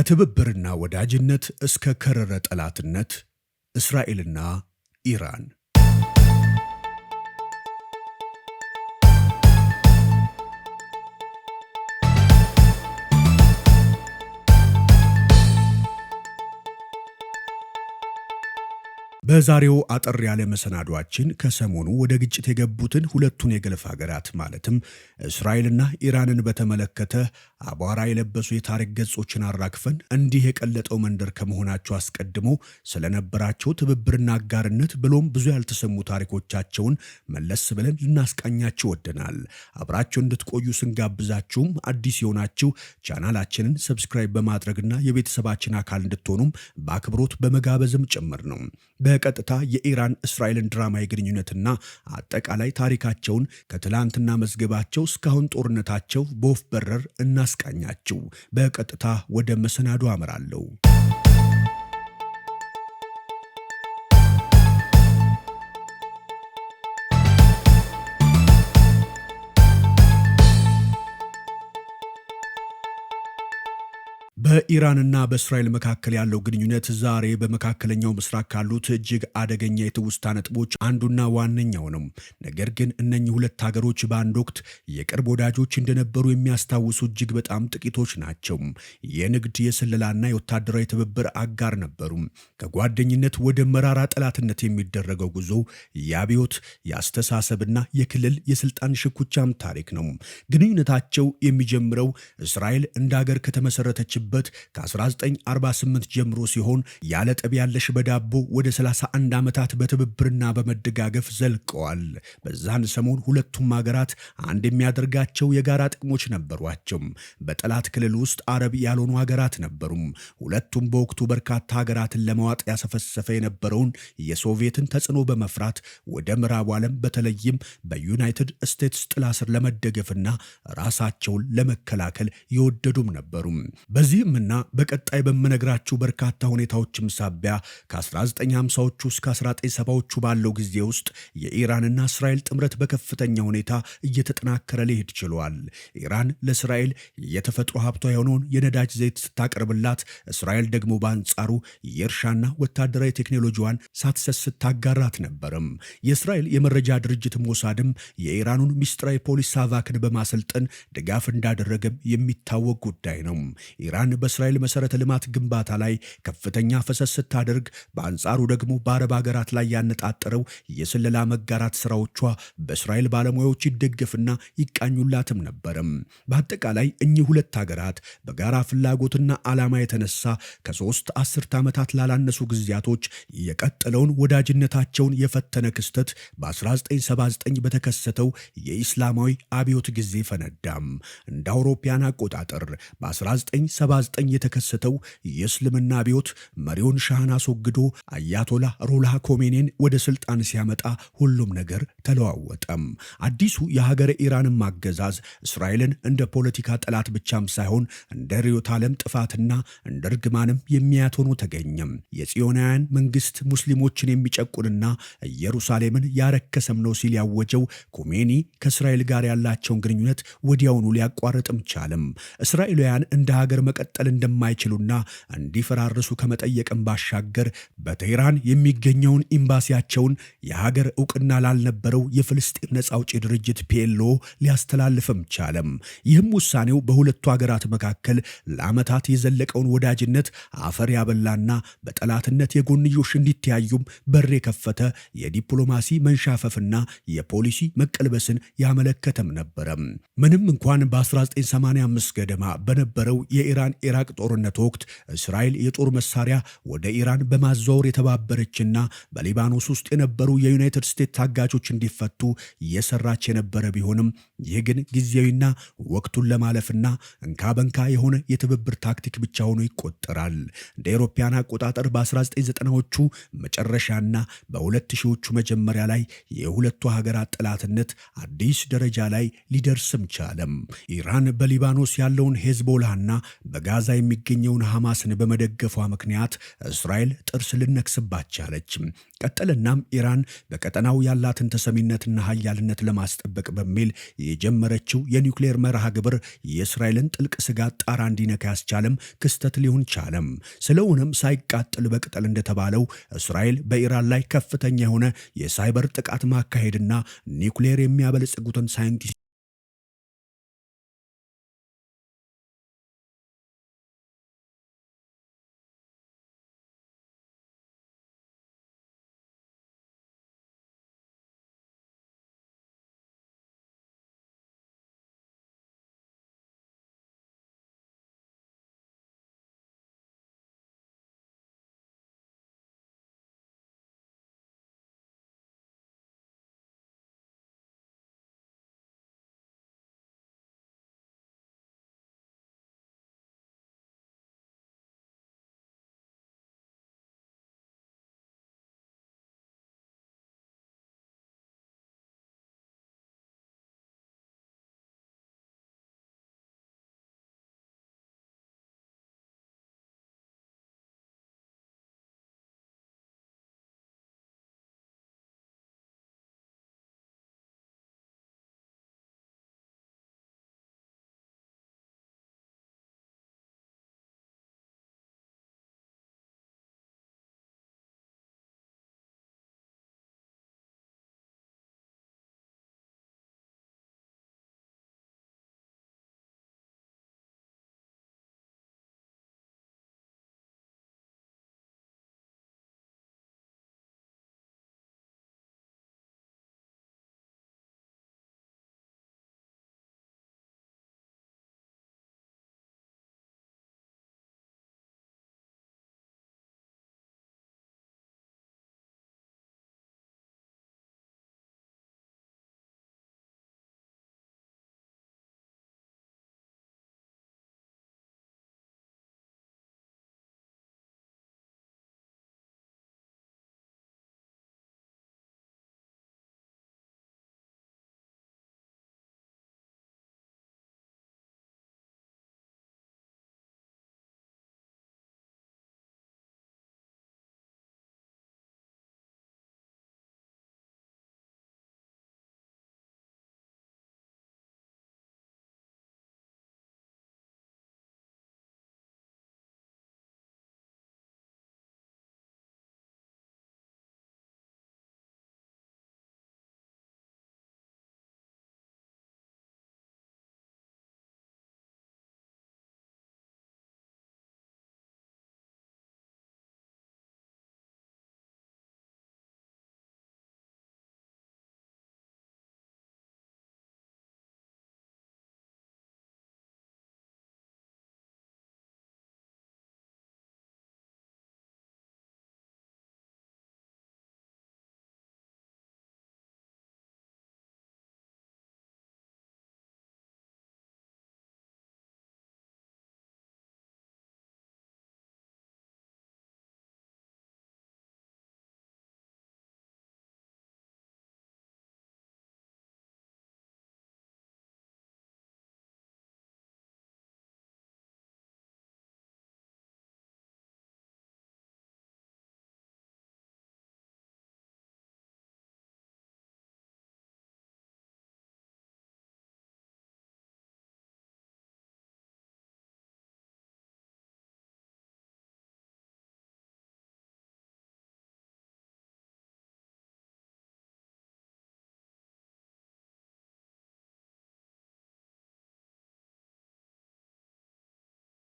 ከትብብርና ወዳጅነት እስከ ከረረ ጠላትነት እስራኤልና ኢራን። በዛሬው አጠር ያለ መሰናዷችን ከሰሞኑ ወደ ግጭት የገቡትን ሁለቱን የገልፍ ሀገራት ማለትም እስራኤልና ኢራንን በተመለከተ አቧራ የለበሱ የታሪክ ገጾችን አራግፈን እንዲህ የቀለጠው መንደር ከመሆናቸው አስቀድሞ ስለነበራቸው ትብብርና አጋርነት ብሎም ብዙ ያልተሰሙ ታሪኮቻቸውን መለስ ብለን ልናስቃኛቸው ወደናል። አብራቸው እንድትቆዩ ስንጋብዛችሁም አዲስ የሆናችሁ ቻናላችንን ሰብስክራይብ በማድረግና የቤተሰባችን አካል እንድትሆኑም በአክብሮት በመጋበዝም ጭምር ነው። በቀጥታ የኢራን እስራኤልን ድራማዊ ግንኙነትና አጠቃላይ ታሪካቸውን ከትላንትና መዝገባቸው እስካሁን ጦርነታቸው በወፍ በረር እናስቃኛችሁ። በቀጥታ ወደ መሰናዶ አመራለሁ። በኢራንና በእስራኤል መካከል ያለው ግንኙነት ዛሬ በመካከለኛው ምስራቅ ካሉት እጅግ አደገኛ የትውስታ ነጥቦች አንዱና ዋነኛው ነው። ነገር ግን እነኚህ ሁለት ሀገሮች በአንድ ወቅት የቅርብ ወዳጆች እንደነበሩ የሚያስታውሱ እጅግ በጣም ጥቂቶች ናቸው። የንግድ የስለላና የወታደራዊ ትብብር አጋር ነበሩ። ከጓደኝነት ወደ መራራ ጠላትነት የሚደረገው ጉዞ የአብዮት የአስተሳሰብና የክልል የስልጣን ሽኩቻም ታሪክ ነው። ግንኙነታቸው የሚጀምረው እስራኤል እንደ ሀገር ከተመሰረተችበት ከ1948 ጀምሮ ሲሆን ያለ ጠብ ያለሽ በዳቦ ወደ 31 ዓመታት በትብብርና በመደጋገፍ ዘልቀዋል። በዛን ሰሞን ሁለቱም ሀገራት አንድ የሚያደርጋቸው የጋራ ጥቅሞች ነበሯቸው። በጠላት ክልል ውስጥ አረብ ያልሆኑ ሀገራት ነበሩ። ሁለቱም በወቅቱ በርካታ ሀገራትን ለማዋጥ ያሰፈሰፈ የነበረውን የሶቪየትን ተጽዕኖ በመፍራት ወደ ምዕራቡ ዓለም በተለይም በዩናይትድ ስቴትስ ጥላ ስር ለመደገፍና ራሳቸውን ለመከላከል የወደዱም ነበሩ። በዚህምና በቀጣይ በምነግራችሁ በርካታ ሁኔታዎችም ሳቢያ ከ1950ዎቹ እስከ 1970ዎቹ ባለው ጊዜ ውስጥ የኢራንና እስራኤል ጥምረት በከፍተኛ ሁኔታ እየተጠናከረ ሊሄድ ችሏል። ኢራን ለእስራኤል የተፈጥሮ ሀብቷ የሆነውን የነዳጅ ዘይት ስታቀርብላት፣ እስራኤል ደግሞ በአንጻሩ የእርሻና ወታደራዊ ቴክኖሎጂዋን ሳትሰስት ታጋራት ነበርም። የእስራኤል የመረጃ ድርጅት ሞሳድም የኢራኑን ሚስጥራዊ ፖሊስ ሳቫክን በማሰልጠን ድጋፍ እንዳደረገም የሚታወቅ ጉዳይ ነው። ኢራን በእስራኤል መሰረተ ልማት ግንባታ ላይ ከፍተኛ ፈሰስ ስታደርግ፣ በአንጻሩ ደግሞ በአረብ ሀገራት ላይ ያነጣጠረው የስለላ መጋራት ስራዎቿ በእስራኤል ባለሙያዎች ይደገፍና ይቃኙላትም ነበርም። በአጠቃላይ እኚህ ሁለት ሀገራት በጋራ ፍላጎትና ዓላማ የተነሳ ከ3 አስርት ዓመታት ላላነሱ ጊዜያቶች የቀጠለውን ወዳጅነታቸውን የፈተነ ክስተት በ1979 በተከሰተው የኢስላማዊ አብዮት ጊዜ ፈነዳም። እንደ አውሮፓያን አቆጣጠር በ1979 የተከሰተው የእስልምና አብዮት መሪውን ሻህን አስወግዶ አያቶላ ሩላህ ኮሜኔን ወደ ስልጣን ሲያመጣ ሁሉም ነገር ተለዋወጠም። አዲሱ የሀገረ ኢራንም አገዛዝ እስራኤልን እንደ ፖለቲካ ጠላት ብቻም ሳይሆን እንደ ርዕዮተ ዓለም ጥፋትና እንደ እርግማንም የሚያያት ሆኖ ተገኘም። የጽዮናውያን መንግስት ሙስሊሞችን የሚጨቁንና ኢየሩሳሌምን ያረከሰም ነው ሲል ያወጀው ኮሜኒ ከእስራኤል ጋር ያላቸውን ግንኙነት ወዲያውኑ ሊያቋርጥም ቻለም። እስራኤላውያን እንደ ሀገር መቀጠል እንደማይችሉና እንዲፈራርሱ ከመጠየቅም ባሻገር በቴህራን የሚገኘውን ኤምባሲያቸውን የሀገር ዕውቅና ላልነበረው የፍልስጤም ነጻ አውጪ ድርጅት ፒኤልኦ ሊያስተላልፍም ቻለም። ይህም ውሳኔው በሁለቱ ሀገራት መካከል ለዓመታት የዘለቀውን ወዳጅነት አፈር ያበላና በጠላትነት የጎንዮሽ እንዲተያዩም በር የከፈተ የዲፕሎማሲ መንሻፈፍና የፖሊሲ መቀልበስን ያመለከተም ነበረም። ምንም እንኳን በ1985 ገደማ በነበረው የኢራን ኢራቅ ጦርነት ወቅት እስራኤል የጦር መሳሪያ ወደ ኢራን በማዘዋወር የተባበረችና በሊባኖስ ውስጥ የነበሩ የዩናይትድ ስቴትስ ታጋቾች እንዲፈቱ እየሰራች የነበረ ቢሆንም ይህ ግን ጊዜያዊና ወቅቱን ለማለፍና እንካ በንካ የሆነ የትብብር ታክቲክ ብቻ ሆኖ ይቆጠራል። እንደ አውሮፓውያን አቆጣጠር በ1990ዎቹ መጨረሻና በ2000ዎቹ መጀመሪያ ላይ የሁለቱ ሀገራት ጠላትነት አዲስ ደረጃ ላይ ሊደርስም ቻለም። ኢራን በሊባኖስ ያለውን ሄዝቦላና በጋዛ የሚገኘውን ሐማስን በመደገፏ ምክንያት እስራኤል ጥርስ ልነክስባት ቻለች። ቀጠለናም ኢራን በቀጠናው ያላትን ተሰ ተሰሚነትና ሀያልነት ለማስጠበቅ በሚል የጀመረችው የኒውክሌር መርሃ ግብር የእስራኤልን ጥልቅ ስጋት ጣራ እንዲነካ ያስቻለም ክስተት ሊሆን ቻለም። ስለሆነም ሳይቃጥል በቅጠል እንደተባለው እስራኤል በኢራን ላይ ከፍተኛ የሆነ የሳይበር ጥቃት ማካሄድና ኒውክሌር የሚያበለጽጉትን ሳይንቲስት